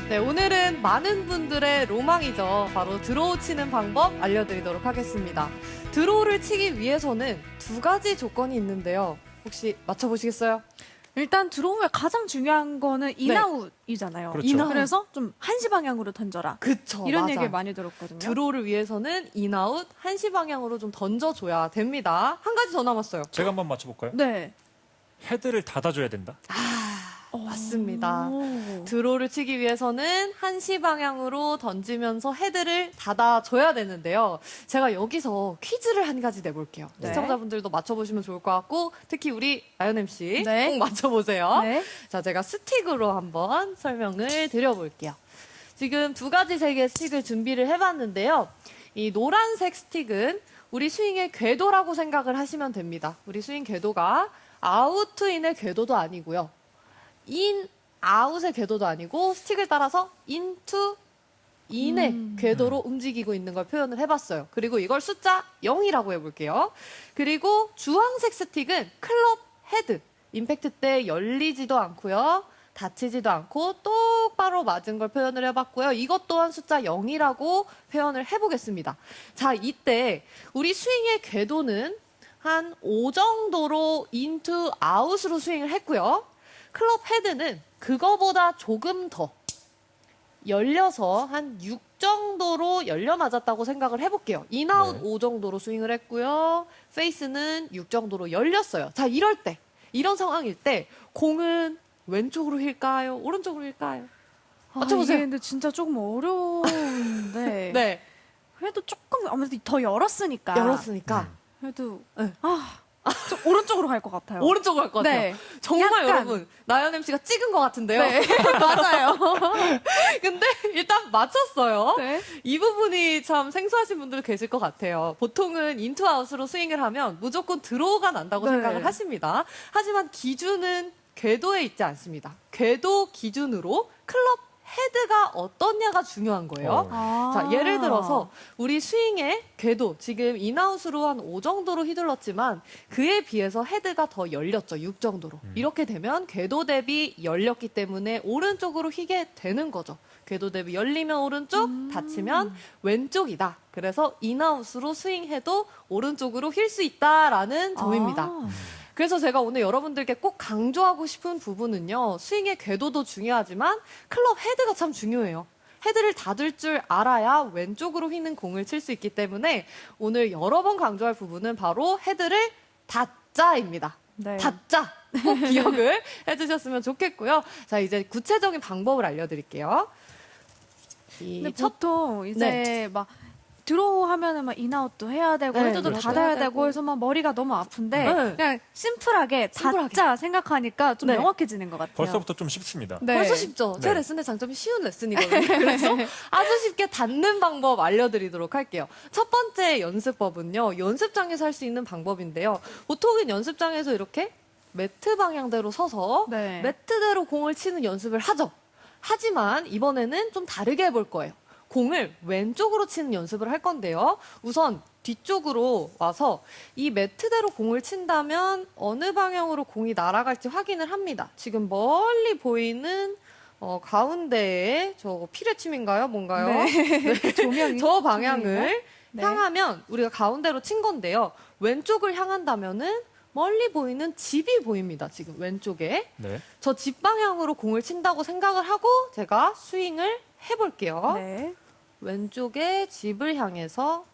네, 오늘은 많은 분들의 로망이죠. 바로 드로우 치는 방법 알려드리도록 하겠습니다. 드로우를 치기 위해서는 두 가지 조건이 있는데요. 혹시 맞춰보시겠어요? 일단 드로우의 가장 중요한 거는 인아웃이잖아요. 그렇죠. 인아웃. 그래서 좀 한시 방향으로 던져라. 그쵸, 이런 맞아요. 얘기를 많이 들었거든요. 드로우를 위해서는 인아웃, 한시 방향으로 좀 던져줘야 됩니다. 한 가지 더 남았어요. 제가 한번 맞춰볼까요? 네. 헤드를 닫아줘야 된다. 맞습니다. 오. 드로우를 치기 위해서는 한시 방향으로 던지면서 헤드를 닫아줘야 되는데요. 제가 여기서 퀴즈를 한 가지 내볼게요. 네. 시청자분들도 맞춰보시면 좋을 것 같고 특히 우리 아연 MC 네. 꼭 맞춰보세요. 네. 자, 제가 스틱으로 한번 설명을 드려볼게요. 지금 두 가지 색의 스틱을 준비를 해봤는데요. 이 노란색 스틱은 우리 스윙의 궤도라고 생각을 하시면 됩니다. 우리 스윙 궤도가 아웃투인의 궤도도 아니고요. 인, 아웃의 궤도도 아니고 스틱을 따라서 인투, 인의 궤도로 움직이고 있는 걸 표현을 해봤어요. 그리고 이걸 숫자 0이라고 해볼게요. 그리고 주황색 스틱은 클럽 헤드, 임팩트 때 열리지도 않고요. 닫히지도 않고 똑바로 맞은 걸 표현을 해봤고요. 이것 또한 숫자 0이라고 표현을 해보겠습니다. 자, 이때 우리 스윙의 궤도는 한 5 정도로 인투 아웃으로 스윙을 했고요. 클럽 헤드는 그거보다 조금 더 열려서 한 6 정도로 열려 맞았다고 생각을 해볼게요. 인아웃 네. 5 정도로 스윙을 했고요. 페이스는 6 정도로 열렸어요. 자, 이럴 때, 이런 상황일 때 공은 왼쪽으로 휠까요? 오른쪽으로 휠까요? 맞춰보세요. 이게 근데 진짜 조금 어려운데. 네, 그래도 조금 아무래도 더 열었으니까. 열었으니까 그래도 네. 좀 오른쪽으로 갈 것 같아요. 오른쪽으로 갈 것 같아요. 네. 정말 약간. 여러분, 나연 MC가 찍은 것 같은데요. 네. 맞아요. 근데 일단 맞췄어요. 네. 이 부분이 참 생소하신 분들 계실 것 같아요. 보통은 인투아웃으로 스윙을 하면 무조건 드로우가 난다고 네. 생각을 하십니다. 하지만 기준은 궤도에 있지 않습니다. 궤도 기준으로 클럽 헤드가 어떠냐가 중요한 거예요. 자, 예를 들어서 우리 스윙의 궤도, 지금 인아웃으로 한 5 정도로 휘둘렀지만 그에 비해서 헤드가 더 열렸죠. 6 정도로. 이렇게 되면 궤도 대비 열렸기 때문에 오른쪽으로 휘게 되는 거죠. 궤도 대비 열리면 오른쪽, 닫히면 왼쪽이다. 그래서 인아웃으로 스윙해도 오른쪽으로 휠 수 있다라는 점입니다. 그래서 제가 오늘 여러분들께 꼭 강조하고 싶은 부분은요. 스윙의 궤도도 중요하지만 클럽 헤드가 참 중요해요. 헤드를 닫을 줄 알아야 왼쪽으로 휘는 공을 칠 수 있기 때문에 오늘 여러 번 강조할 부분은 바로 헤드를 닫자입니다. 네. 닫자. 꼭 기억을 해주셨으면 좋겠고요. 자, 이제 구체적인 방법을 알려드릴게요. 근데 보통 이제 막 드로우 하면은 막 인아웃도 해야 되고 네, 헤드도 그렇죠. 닫아야 해야 되고 되고. 해서 막 머리가 너무 아픈데 네. 그냥 심플하게 닫자 생각하니까 좀 네. 명확해지는 것 같아요. 벌써부터 좀 쉽습니다. 네. 벌써 쉽죠? 제 네. 레슨의 장점이 쉬운 레슨이거든요. 그래서 아주 쉽게 닫는 방법 알려드리도록 할게요. 첫 번째 연습법은요. 연습장에서 할 수 있는 방법인데요. 보통은 연습장에서 이렇게 매트 방향대로 서서 네. 매트대로 공을 치는 연습을 하죠. 하지만 이번에는 좀 다르게 해볼 거예요. 공을 왼쪽으로 치는 연습을 할 건데요. 우선 뒤쪽으로 와서 이 매트대로 공을 친다면 어느 방향으로 공이 날아갈지 확인을 합니다. 지금 멀리 보이는 가운데에 저 피레침인가요? 뭔가요? 네. 조명이 저 방향을 네. 향하면 우리가 가운데로 친 건데요. 왼쪽을 향한다면은 멀리 보이는 집이 보입니다. 지금 왼쪽에. 네. 저 집 방향으로 공을 친다고 생각을 하고 제가 스윙을 해볼게요. 네. 왼쪽에 집을 향해서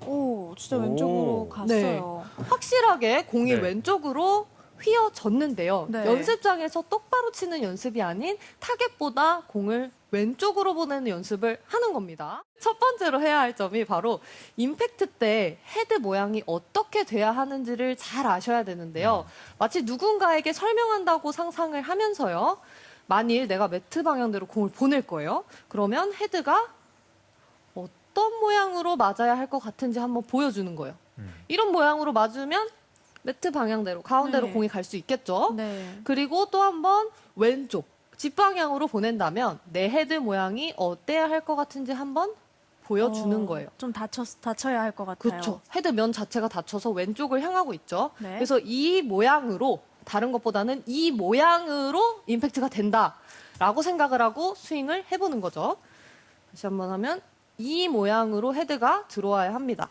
오, 진짜 오. 왼쪽으로 네. 갔어요. 확실하게 공이 네. 왼쪽으로 휘어졌는데요. 네. 연습장에서 똑바로 치는 연습이 아닌 타겟보다 공을 왼쪽으로 보내는 연습을 하는 겁니다. 첫 번째로 해야 할 점이 바로 임팩트 때 헤드 모양이 어떻게 돼야 하는지를 잘 아셔야 되는데요. 마치 누군가에게 설명한다고 상상을 하면서요. 만일 내가 매트 방향대로 공을 보낼 거예요. 그러면 헤드가 어떤 모양으로 맞아야 할 것 같은지 한번 보여주는 거예요. 이런 모양으로 맞으면 매트 방향대로 가운데로 네. 공이 갈 수 있겠죠. 네. 그리고 또 한 번 왼쪽 집 방향으로 보낸다면 내 헤드 모양이 어때야 할 것 같은지 한번 보여주는 거예요. 좀 다쳐야 할 것 같아요. 그렇죠. 헤드 면 자체가 닫혀서 왼쪽을 향하고 있죠. 네. 그래서 이 모양으로 다른 것보다는 이 모양으로 임팩트가 된다라고 생각을 하고 스윙을 해보는 거죠. 다시 한번 하면 이 모양으로 헤드가 들어와야 합니다.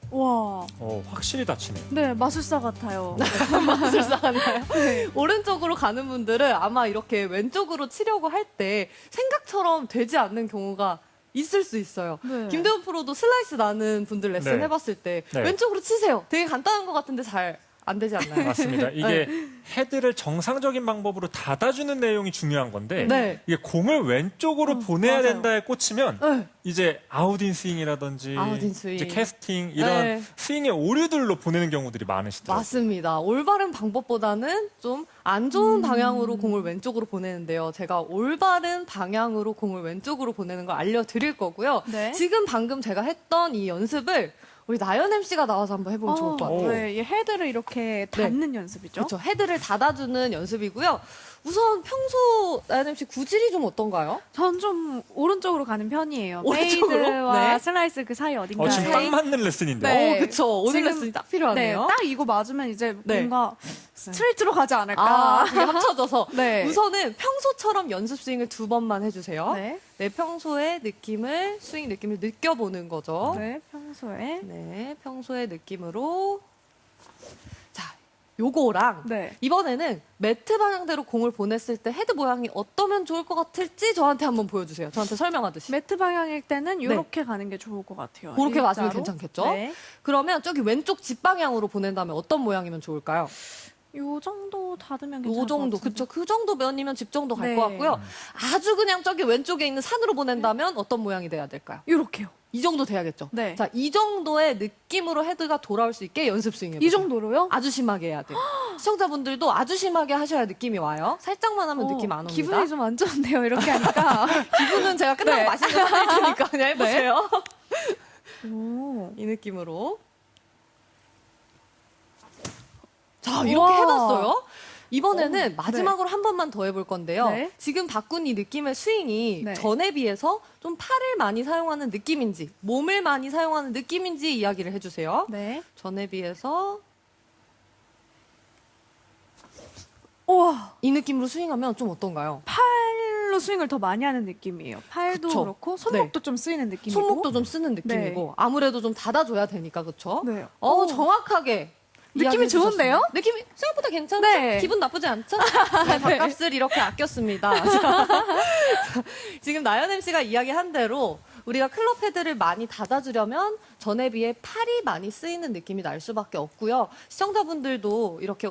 와, 확실히 다치네요. 네 마술사 같아요. 마술사나요? 네. 오른쪽으로 가는 분들은 아마 이렇게 왼쪽으로 치려고 할 때 생각처럼 되지 않는 경우가 있을 수 있어요. 네. 김대훈 프로도 슬라이스 나는 분들 레슨 네. 해봤을 때 네. 왼쪽으로 치세요. 되게 간단한 것 같은데 잘 안 되지 않나요? 맞습니다. 이게 헤드를 정상적인 방법으로 닫아주는 내용이 중요한 건데 네. 이게 공을 왼쪽으로 보내야 맞아요. 된다에 꽂히면 네. 이제 아웃인 스윙이라든지 아웃인 스윙. 이제 캐스팅 이런 네. 스윙의 오류들로 보내는 경우들이 많으시더라고요. 맞습니다. 올바른 방법보다는 좀 안 좋은 방향으로 공을 왼쪽으로 보내는데요. 제가 올바른 방향으로 공을 왼쪽으로 보내는 걸 알려드릴 거고요. 네. 지금 방금 제가 했던 이 연습을 우리 나연 MC가 나와서 한번 해보면 좋을 것 같아요. 네, 이 헤드를 이렇게 닫는 연습이죠. 그렇죠. 헤드를 닫아주는 연습이고요. 우선 평소 나연 MC 구질이 좀 어떤가요? 전 좀 오른쪽으로 가는 편이에요. 오른쪽으로? 페이드와 네. 슬라이스 그 사이 어딘가에. 지금 딱 맞는 레슨인데요. 네. 그쵸. 오늘 지금- 레슨이 딱 네, 필요하네요. 딱 이거 맞으면 이제 네. 뭔가 스트레이트로 가지 않을까. 아, 되게 합쳐져서. 네. 우선은 평소처럼 연습 스윙을 2번만 해주세요. 네. 내 평소의 느낌을, 스윙 느낌을 느껴보는 거죠. 네, 평소에. 네, 평소의 느낌으로. 자, 요거랑 네. 이번에는 매트 방향대로 공을 보냈을 때 헤드 모양이 어떠면 좋을 것 같을지 저한테 한번 보여주세요. 저한테 설명하듯이. 매트 방향일 때는 이렇게 가는 게 좋을 것 같아요. 그렇게 맞으면 일자로. 괜찮겠죠? 네. 그러면 저기 왼쪽 뒷방향으로 보낸다면 어떤 모양이면 좋을까요? 요 정도 닫으면 괜찮을 요 정도, 것 같은데. 그쵸. 그 정도 면이면 집 정도 갈 네. 것 같고요. 아주 그냥 저기 왼쪽에 있는 산으로 보낸다면 어떤 모양이 돼야 될까요? 요렇게요. 이 정도 돼야겠죠? 네. 자, 이 정도의 느낌으로 헤드가 돌아올 수 있게 연습 스윙 해보세요. 이 정도로요? 아주 심하게 해야 돼요. 시청자분들도 아주 심하게 하셔야 느낌이 와요. 살짝만 하면 느낌 안 옵니다. 기분이 좀 안 좋은데요, 이렇게 하니까. 기분은 제가 끝나고 네. 맛있는 거 사드릴 테니까 그냥 해보세요. 오. 이 느낌으로. 자, 이렇게 우와. 해봤어요. 이번에는 오, 마지막으로 한 번만 더 해볼 건데요. 네. 지금 바꾼 이 느낌의 스윙이 네. 전에 비해서 좀 팔을 많이 사용하는 느낌인지, 몸을 많이 사용하는 느낌인지 이야기를 해주세요. 네. 전에 비해서 우와. 이 느낌으로 스윙하면 좀 어떤가요? 팔로 스윙을 더 많이 하는 느낌이에요. 팔도 그쵸. 그렇고 손목도 좀 쓰이는 느낌이고. 손목도 좀 쓰는 느낌이고 네. 아무래도 좀 닫아줘야 되니까 그렇죠? 네. 정확하게 느낌이 이야기해 주셨어요. 좋은데요? 느낌이 생각보다 괜찮죠? 네. 기분 나쁘지 않죠? 네, 밥값을 이렇게 아꼈습니다. 지금 나연 MC가 이야기한 대로 우리가 클럽 헤드를 많이 닫아주려면 전에 비해 팔이 많이 쓰이는 느낌이 날 수밖에 없고요. 시청자분들도 이렇게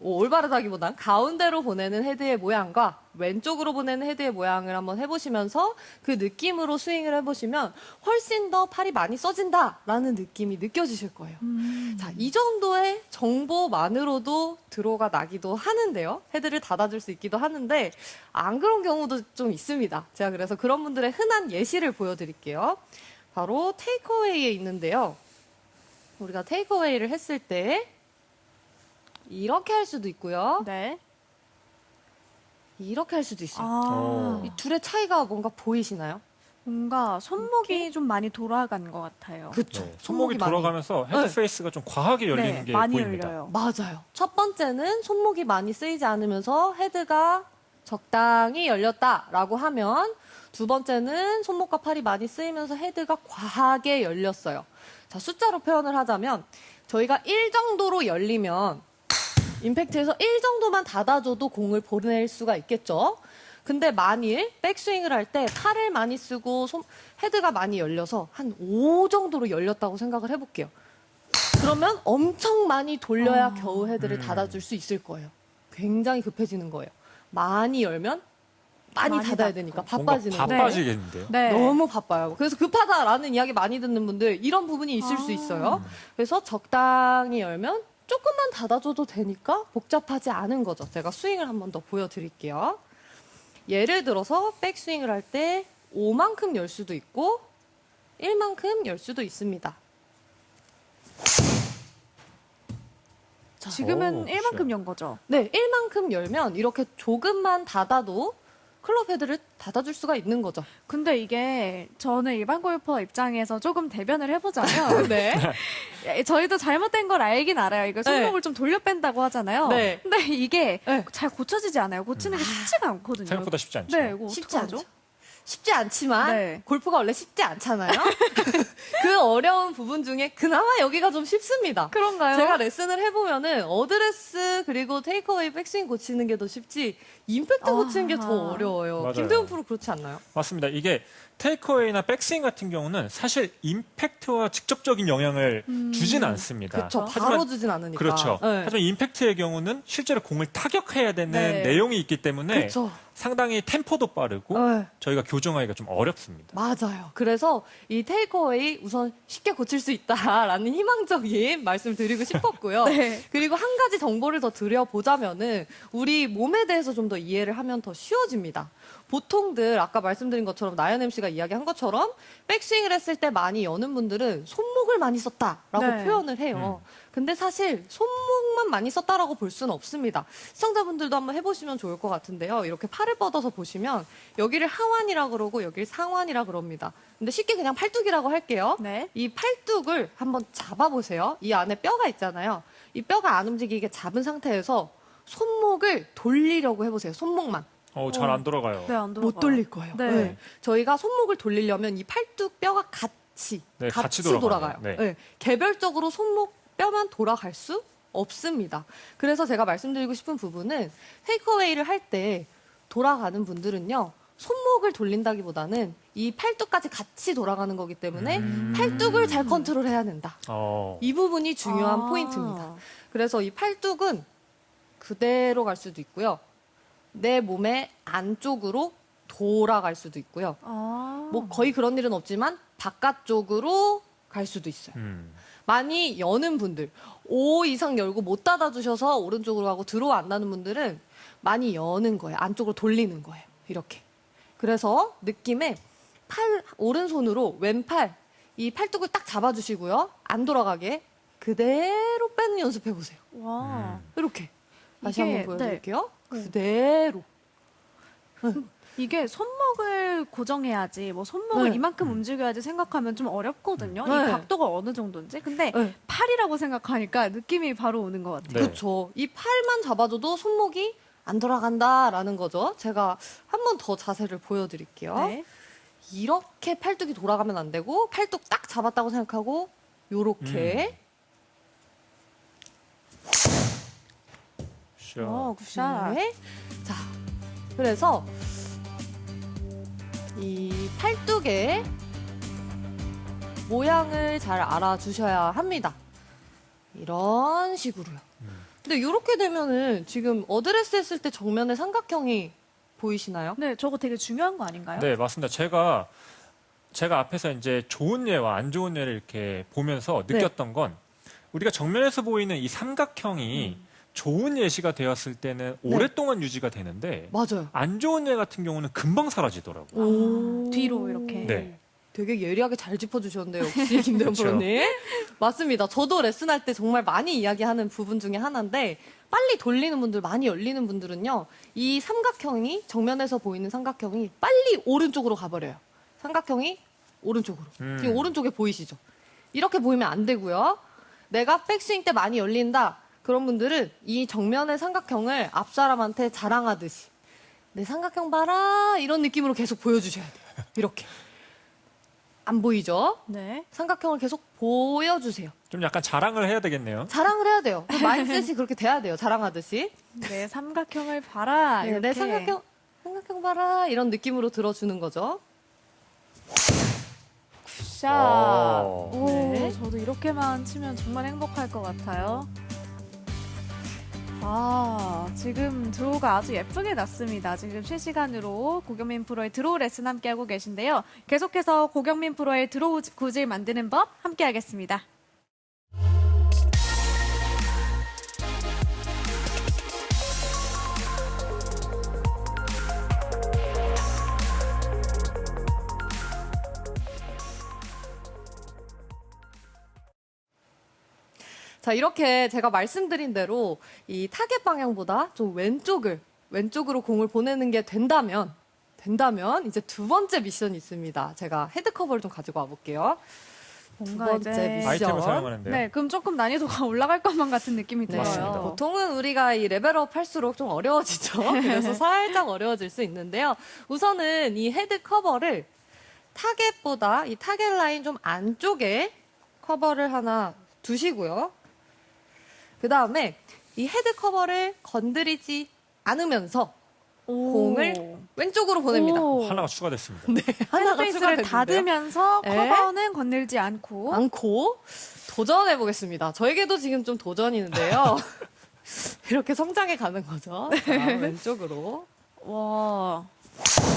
올바르다기보단 가운데로 보내는 헤드의 모양과 왼쪽으로 보내는 헤드의 모양을 한번 해보시면서 그 느낌으로 스윙을 해보시면 훨씬 더 팔이 많이 써진다라는 느낌이 느껴지실 거예요. 자, 이 정도의 정보만으로도 드로우가 나기도 하는데요. 헤드를 닫아줄 수 있기도 하는데 안 그런 경우도 좀 있습니다. 제가 그래서 그런 분들의 흔한 예시를 보여드릴게요. 바로 테이크어웨이에 있는데요. 우리가 테이크어웨이를 했을 때 이렇게 할 수도 있고요. 네. 이렇게 할 수도 있어요. 아. 이 둘의 차이가 뭔가 보이시나요? 뭔가 손목이 좀 많이 돌아간 것 같아요. 그렇죠. 네, 손목이 돌아가면서 헤드 네. 페이스가 좀 과하게 열리는 네, 게 많이 보입니다. 열려요. 맞아요. 첫 번째는 손목이 많이 쓰이지 않으면서 헤드가 적당히 열렸다라고 하면 두 번째는 손목과 팔이 많이 쓰이면서 헤드가 과하게 열렸어요. 자, 숫자로 표현을 하자면 저희가 1 정도로 열리면 임팩트에서 1 정도만 닫아줘도 공을 보낼 수가 있겠죠. 근데 만일 백스윙을 할 때 팔을 많이 쓰고 헤드가 많이 열려서 한 5 정도로 열렸다고 생각을 해볼게요. 그러면 엄청 많이 돌려야 겨우 헤드를 닫아줄 수 있을 거예요. 굉장히 급해지는 거예요. 많이 열면 많이 많이 닫아야 닫고. 되니까 뭔가 바빠지는 거예요. 바빠지겠는데요. 네. 너무 바빠요. 그래서 급하다라는 이야기 많이 듣는 분들 이런 부분이 있을 수 있어요. 그래서 적당히 열면 조금만 닫아줘도 되니까 복잡하지 않은 거죠. 제가 스윙을 한 번 더 보여드릴게요. 예를 들어서 백스윙을 할 때 5만큼 열 수도 있고 1만큼 열 수도 있습니다. 자, 지금은 오, 1만큼 연 거죠. 네, 1만큼 열면 이렇게 조금만 닫아도 클럽 헤드를 닫아줄 수가 있는 거죠. 근데 이게 저는 일반 골퍼 입장에서 조금 대변을 해보자면 네. 저희도 잘못된 걸 알긴 알아요. 이거 손목을 좀 돌려 뺀다고 하잖아요. 네. 근데 이게 네. 잘 고쳐지지 않아요. 고치는 게 쉽지가 않거든요. 생각보다 쉽지 않죠. 네, 이거 쉽지 어떡하죠? 않죠. 쉽지 않지만 네. 골프가 원래 쉽지 않잖아요. 그 어려운 부분 중에 그나마 여기가 좀 쉽습니다. 그런가요? 제가 레슨을 해보면은 어드레스 그리고 테이크어웨이 백스윙 고치는 게 더 쉽지 임팩트 고치는 게 더 어려워요. 맞아요. 김대훈 프로 그렇지 않나요? 맞습니다. 이게 테이크어웨이나 백스윙 같은 경우는 사실 임팩트와 직접적인 영향을 주진 않습니다. 그렇죠. 하지만 바로 주진 않으니까. 그렇죠. 네. 하지만 임팩트의 경우는 실제로 공을 타격해야 되는 네. 내용이 있기 때문에 그렇죠. 상당히 템포도 빠르고 네. 저희가 교정하기가 좀 어렵습니다. 맞아요. 그래서 이 테이크어웨이 우선 쉽게 고칠 수 있다라는 희망적인 말씀 드리고 싶었고요. 네. 그리고 한 가지 정보를 더 드려보자면은 우리 몸에 대해서 좀 더 이해를 하면 더 쉬워집니다. 보통들 아까 말씀드린 것처럼 나연 MC가 이야기한 것처럼 백스윙을 했을 때 많이 여는 분들은 손목을 많이 썼다라고 네. 표현을 해요. 근데 사실 손목만 많이 썼다라고 볼 수는 없습니다. 시청자분들도 한번 해보시면 좋을 것 같은데요. 이렇게 팔을 뻗어서 보시면 여기를 하완이라 그러고 여기를 상완이라 그럽니다. 근데 쉽게 그냥 팔뚝이라고 할게요. 네. 이 팔뚝을 한번 잡아보세요. 이 안에 뼈가 있잖아요. 이 뼈가 안 움직이게 잡은 상태에서 손목을 돌리려고 해보세요. 손목만. 잘 안 돌아가요. 네, 안 돌아가요. 못 돌릴 거예요. 네. 저희가 손목을 돌리려면 이 팔뚝 뼈가 같이 같이 돌아가요. 돌아가요. 네. 네. 개별적으로 손목 뼈만 돌아갈 수 없습니다. 그래서 제가 말씀드리고 싶은 부분은 테이크어웨이를 할 때 돌아가는 분들은요. 손목을 돌린다기보다는 이 팔뚝까지 같이 돌아가는 거기 때문에 팔뚝을 잘 컨트롤해야 된다. 이 부분이 중요한 포인트입니다. 그래서 이 팔뚝은 그대로 갈 수도 있고요. 내 몸의 안쪽으로 돌아갈 수도 있고요. 뭐 거의 그런 일은 없지만 바깥쪽으로 갈 수도 있어요. 많이 여는 분들, 5 이상 열고 못 닫아주셔서 오른쪽으로 가고 들어와 안 나는 분들은 많이 여는 거예요. 안쪽으로 돌리는 거예요. 이렇게. 그래서 느낌에 오른손으로 왼팔, 이 팔뚝을 딱 잡아주시고요. 안 돌아가게 그대로 빼는 연습해보세요. 와. 이렇게. 다시 이게, 한번 보여드릴게요. 네. 그대로. 이게 손목을 고정해야지, 뭐 손목을 네. 이만큼 움직여야지 생각하면 좀 어렵거든요. 네. 이 각도가 어느 정도인지. 근데 네. 팔이라고 생각하니까 느낌이 바로 오는 것 같아요. 네. 그렇죠. 이 팔만 잡아줘도 손목이 안 돌아간다라는 거죠. 제가 한 번 더 자세를 보여드릴게요. 네. 이렇게 팔뚝이 돌아가면 안 되고 팔뚝 딱 잡았다고 생각하고 요렇게 굿샷. 네. 자, 그래서 이 팔뚝의 모양을 잘 알아주셔야 합니다. 이런 식으로요. 근데 이렇게 되면은 지금 어드레스 했을 때 정면에 삼각형이 보이시나요? 네, 저거 되게 중요한 거 아닌가요? 네, 맞습니다. 제가 앞에서 이제 좋은 예와 안 좋은 예를 이렇게 보면서 느꼈던 건 우리가 정면에서 보이는 이 삼각형이 좋은 예시가 되었을 때는 오랫동안 유지가 되는데 맞아요. 안 좋은 예 같은 경우는 금방 사라지더라고요. 뒤로 이렇게. 네. 되게 예리하게 잘 짚어주셨는데요. 역시 김대현 그쵸. 프로님. 맞습니다. 저도 레슨할 때 정말 많이 이야기하는 부분 중에 하나인데 빨리 돌리는 분들, 많이 열리는 분들은요. 이 삼각형이 정면에서 보이는 삼각형이 빨리 오른쪽으로 가버려요. 삼각형이 오른쪽으로. 지금 오른쪽에 보이시죠? 이렇게 보이면 안 되고요. 내가 백스윙 때 많이 열린다. 그런 분들은 이 정면의 삼각형을 앞 사람한테 자랑하듯이 내 삼각형 봐라 이런 느낌으로 계속 보여주셔야 돼요. 이렇게. 안 보이죠? 네. 삼각형을 계속 보여주세요. 좀 약간 자랑을 해야 되겠네요. 자랑을 해야 돼요. 그 마인드셋이 그렇게 돼야 돼요. 자랑하듯이. 내 삼각형을 봐라. 네, 내 이렇게. 삼각형 봐라 이런 느낌으로 들어주는 거죠. 굿샷. 오. 오, 네. 저도 이렇게만 치면 정말 행복할 것 같아요. 지금 드로우가 아주 예쁘게 났습니다. 지금 실시간으로 고경민 프로의 드로우 레슨 함께하고 계신데요. 계속해서 고경민 프로의 드로우 구질 만드는 법 함께하겠습니다. 자, 이렇게 제가 말씀드린 대로 이 타겟 방향보다 좀 왼쪽으로 공을 보내는 게 된다면 된다면 이제 두 번째 미션이 있습니다. 제가 헤드 커버를 좀 가지고 와볼게요. 뭔가 두 번째 이제 미션. 아이템을 사용하는데요. 네, 그럼 조금 난이도가 올라갈 것만 같은 느낌이 네. 들어요. 보통은 우리가 이 레벨업 할수록 좀 어려워지죠. 그래서 살짝 어려워질 수 있는데요. 우선은 이 헤드 커버를 타겟보다 이 타겟 라인 좀 안쪽에 커버를 하나 두시고요. 그 다음에 이 헤드 커버를 건드리지 않으면서 공을 왼쪽으로 보냅니다. 오. 하나가 추가됐습니다. 하나가 헤드페이스를 추가됐는데요. 닫으면서 네. 커버는 건들지 않고. 않고 도전해 보겠습니다. 저에게도 지금 좀 도전이는데요. 이렇게 성장해 가는 거죠. 자, 왼쪽으로. 와.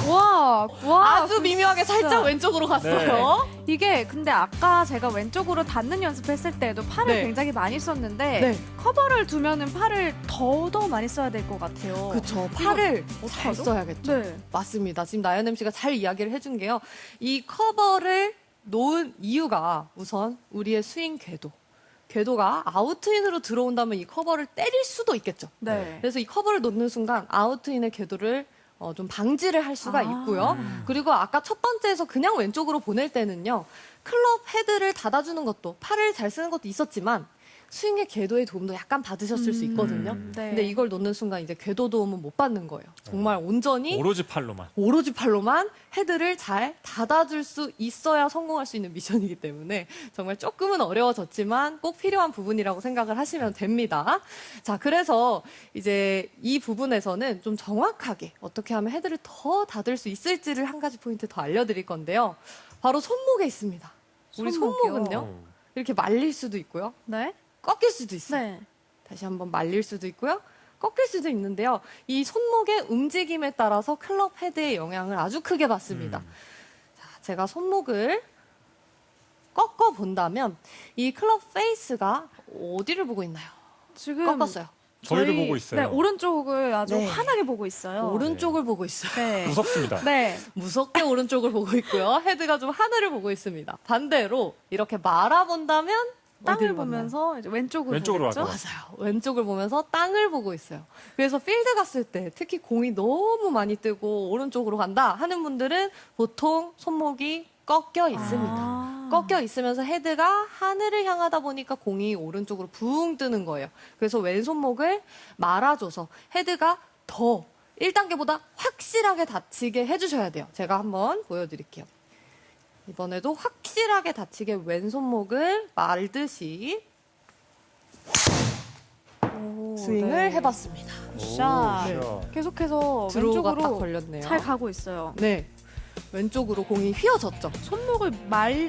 와. 아주 미묘하게 살짝 진짜. 왼쪽으로 갔어요. 이게 근데 아까 제가 왼쪽으로 닿는 연습했을 때도 팔을 네. 굉장히 많이 썼는데 네. 커버를 두면은 팔을 더더 많이 써야 될 것 같아요. 그렇죠. 팔을 잘 어떡하죠? 써야겠죠. 네. 맞습니다. 지금 나연 MC가 잘 이야기를 해준 게요. 이 커버를 놓은 이유가 우선 우리의 스윙 궤도가 아웃인으로 들어온다면 이 커버를 때릴 수도 있겠죠. 네. 그래서 이 커버를 놓는 순간 아웃인의 궤도를 좀 방지를 할 수가 아. 있고요. 그리고 아까 첫 번째에서 그냥 왼쪽으로 보낼 때는요. 클럽 헤드를 닫아주는 것도 팔을 잘 쓰는 것도 있었지만 스윙의 궤도의 도움도 약간 받으셨을 수 있거든요. 네. 근데 이걸 놓는 순간 이제 궤도 도움은 못 받는 거예요. 정말 온전히 오로지 팔로만. 오로지 팔로만 헤드를 잘 닫아줄 수 있어야 성공할 수 있는 미션이기 때문에 정말 조금은 어려워졌지만 꼭 필요한 부분이라고 생각을 하시면 됩니다. 자, 그래서 이제 이 부분에서는 좀 정확하게 어떻게 하면 헤드를 더 닫을 수 있을지를 한 가지 포인트 더 알려드릴 건데요. 바로 손목에 있습니다. 우리 손목이요? 손목은요, 이렇게 말릴 수도 있고요. 네. 꺾일 수도 있어요. 네. 다시 한번 말릴 수도 있고요. 꺾일 수도 있는데요. 이 손목의 움직임에 따라서 클럽 헤드의 영향을 아주 크게 받습니다. 자, 제가 손목을 꺾어 본다면 이 클럽 페이스가 어디를 보고 있나요? 지금 꺾었어요. 저희를 보고 있어요. 네, 오른쪽을 아주 네. 환하게 보고 있어요. 오른쪽을 보고 있어요. 네. 무섭습니다. 네. 무섭게 오른쪽을 보고 있고요. 헤드가 좀 하늘을 보고 있습니다. 반대로 이렇게 말아본다면 땅을 어디를 봤나요? 보면서 이제 왼쪽으로 왼쪽으로 보겠죠? 가죠. 맞아요. 왼쪽을 보면서 땅을 보고 있어요. 그래서 필드 갔을 때 특히 공이 너무 많이 뜨고 오른쪽으로 간다 하는 분들은 보통 손목이 꺾여 있습니다. 아. 꺾여 있으면서 헤드가 하늘을 향하다 보니까 공이 오른쪽으로 붕 뜨는 거예요. 그래서 왼손목을 말아줘서 헤드가 더 1단계보다 확실하게 닫히게 해주셔야 돼요. 제가 한번 보여드릴게요. 이번에도 확실하게 닫히게 왼손목을 말듯이 오, 스윙을 네. 해봤습니다. 샷. 네. 계속해서 드로우가 딱 왼쪽으로 걸렸네요. 잘 가고 있어요. 네. 왼쪽으로 공이 휘어졌죠.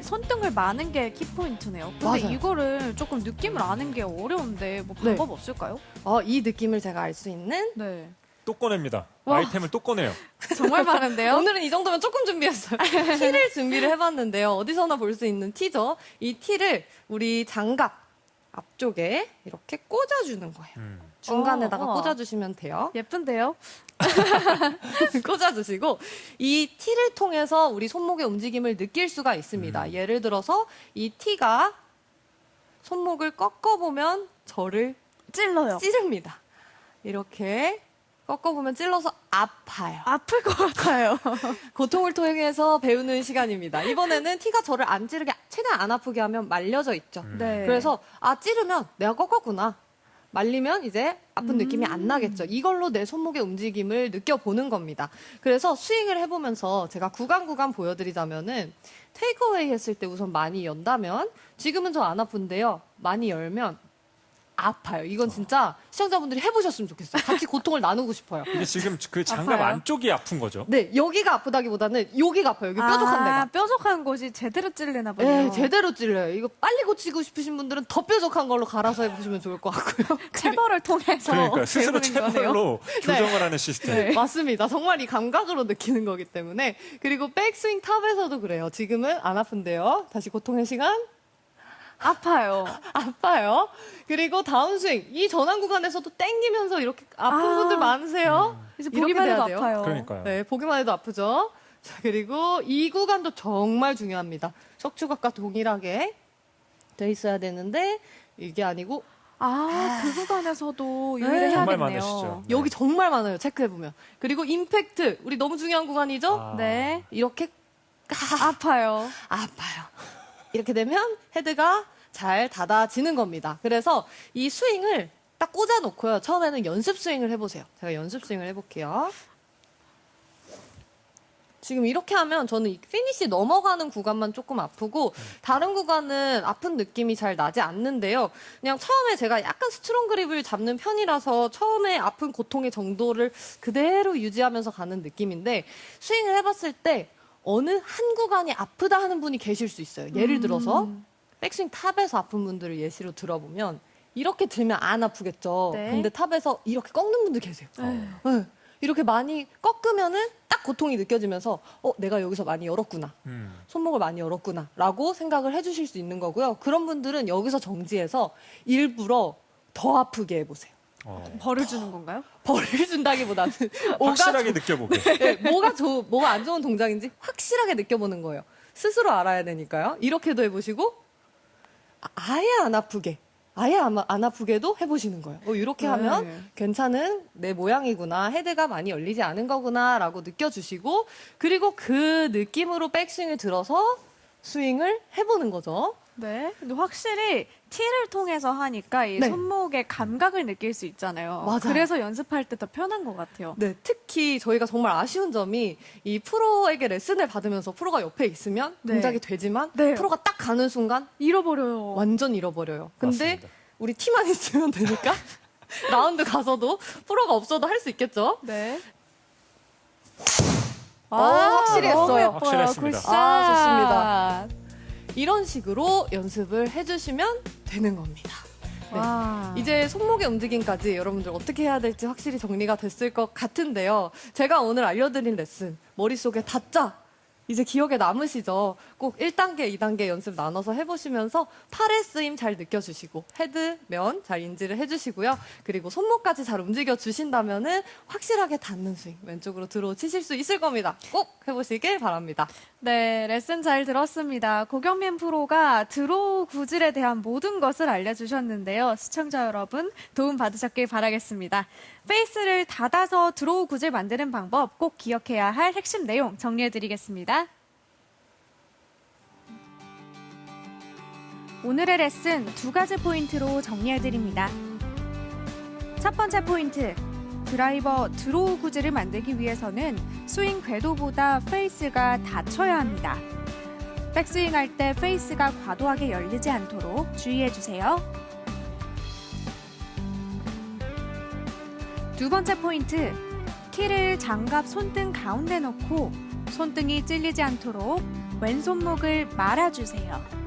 손등을 마는 게 키포인트네요. 근데 맞아요. 이거를 조금 느낌을 아는 게 어려운데 뭐 네. 방법 없을까요? 이 느낌을 제가 알 수 있는 네. 또 꺼냅니다. 와. 아이템을 또 꺼내요. 정말 많은데요? 오늘은 이 정도면 조금 준비했어요. 티를 준비를 해봤는데요. 어디서나 볼 수 있는 티죠. 이 티를 우리 장갑 앞쪽에 이렇게 꽂아주는 거예요. 중간에다가 우와. 꽂아주시면 돼요. 예쁜데요? 꽂아주시고 이 티를 통해서 우리 손목의 움직임을 느낄 수가 있습니다. 예를 들어서 이 티가 손목을 꺾어보면 저를 찔러요. 찌릅니다. 이렇게 꺾어보면 찔러서 아파요. 아플 것 같아요. 고통을 통해서 배우는 시간입니다. 이번에는 티가 저를 안 찌르게 최대한 안 아프게 하면 말려져 있죠. 네. 그래서 찌르면 내가 꺾었구나. 말리면 이제 아픈 느낌이 안 나겠죠. 이걸로 내 손목의 움직임을 느껴보는 겁니다. 그래서 스윙을 해보면서 제가 구간 보여드리자면은 테이크어웨이 했을 때 우선 많이 연다면 지금은 저 안 아픈데요. 많이 열면 아파요. 이건 진짜 시청자분들이 해보셨으면 좋겠어요. 같이 고통을 나누고 싶어요. 이게 지금 그 장갑 아파요? 안쪽이 아픈 거죠. 네, 여기가 아프다기보다는 여기가 아파요. 여기 뾰족한 데가. 뾰족한 곳이 제대로 찔리나 보네요. 네, 제대로 찔려요. 이거 빨리 고치고 싶으신 분들은 더 뾰족한 걸로 갈아서 해보시면 좋을 것 같고요. 체벌을 통해서 그러니까 스스로 배우는 거네요. 체벌로 조정을 하는 시스템. 네. 맞습니다. 정말 이 감각으로 느끼는 거기 때문에. 그리고 백스윙 탑에서도 그래요. 지금은 안 아픈데요. 다시 고통의 시간. 아파요. 아파요. 그리고 다운스윙. 이 전환 구간에서도 땡기면서 이렇게 아픈 아. 분들 많으세요. 이제 이렇게 보기만 해도 돼야 돼요. 아파요. 그러니까요. 네, 보기만 해도 아프죠. 자, 그리고 이 구간도 정말 중요합니다. 척추각과 동일하게 돼 있어야 되는데 이게 아니고 그 구간에서도 네. 유의를 정말 해야겠네요. 많으시죠. 여기 정말 많아요. 체크해보면. 그리고 임팩트. 우리 너무 중요한 구간이죠? 아. 네. 이렇게 아파요. 아파요. 이렇게 되면 헤드가 잘 닫아지는 겁니다. 그래서 이 스윙을 딱 꽂아놓고요. 처음에는 연습 스윙을 해보세요. 제가 연습 스윙을 해볼게요. 지금 이렇게 하면 저는 이 피니시 넘어가는 구간만 조금 아프고 다른 구간은 아픈 느낌이 잘 나지 않는데요. 그냥 처음에 제가 약간 스트롱 그립을 잡는 편이라서 처음에 아픈 고통의 정도를 그대로 유지하면서 가는 느낌인데 스윙을 해봤을 때 어느 한 구간이 아프다 하는 분이 계실 수 있어요. 예를 들어서 백스윙 탑에서 아픈 분들을 예시로 들어보면 이렇게 들면 안 아프겠죠. 네. 근데 탑에서 이렇게 꺾는 분들 계세요. 네. 이렇게 많이 꺾으면은 딱 고통이 느껴지면서 내가 여기서 많이 열었구나. 손목을 많이 열었구나. 라고 생각을 해주실 수 있는 거고요. 그런 분들은 여기서 정지해서 일부러 더 아프게 해보세요. 벌을 주는 건가요? 벌을 준다기보다는 확실하게 느껴보게. 네, 뭐가 안 좋은 동작인지 확실하게 느껴보는 거예요. 스스로 알아야 되니까요. 이렇게도 해보시고 아예 안 아프게. 아예 안 아프게도 해보시는 거예요. 이렇게 네. 하면 괜찮은 내 모양이구나, 헤드가 많이 열리지 않은 거구나라고 느껴주시고, 그리고 그 느낌으로 백스윙을 들어서 스윙을 해보는 거죠. 네. 근데 확실히 티를 통해서 하니까 이 네. 손목의 감각을 느낄 수 있잖아요. 맞아요. 그래서 연습할 때 더 편한 것 같아요. 네, 특히 저희가 정말 아쉬운 점이 이 프로에게 레슨을 받으면서 프로가 옆에 있으면 네. 동작이 되지만 네. 프로가 딱 가는 순간 잃어버려요. 완전 잃어버려요. 근데 맞습니다. 우리 티만 있으면 되니까 라운드 가서도 프로가 없어도 할 수 있겠죠? 네. 확실히 너무 했어요. 예뻐요. 확실했습니다. 굿샷. 좋습니다. 이런 식으로 연습을 해주시면 되는 겁니다. 네. 와. 이제 손목의 움직임까지 여러분들 어떻게 해야 될지 확실히 정리가 됐을 것 같은데요. 제가 오늘 알려드린 레슨 머릿속에 다짜 이제 기억에 남으시죠? 꼭 1단계, 2단계 연습 나눠서 해보시면서 팔의 쓰임 잘 느껴주시고 헤드면 잘 인지를 해주시고요. 그리고 손목까지 잘 움직여주신다면은 확실하게 닿는 스윙 왼쪽으로 들어 치실 수 있을 겁니다. 꼭 해보시길 바랍니다. 네, 레슨 잘 들었습니다. 고경민 프로가 드로우 구질에 대한 모든 것을 알려주셨는데요. 시청자 여러분 도움 받으셨길 바라겠습니다. 페이스를 닫아서 드로우 구질 만드는 방법 꼭 기억해야 할 핵심 내용 정리해드리겠습니다. 오늘의 레슨 2가지 포인트로 정리해드립니다. 첫 번째 포인트. 드라이버 드로우 구질을 만들기 위해서는 스윙 궤도보다 페이스가 닫혀야 합니다. 백스윙 할 때 페이스가 과도하게 열리지 않도록 주의해주세요. 두 번째 포인트. 키를 장갑 손등 가운데 놓고 손등이 찔리지 않도록 왼손목을 말아주세요.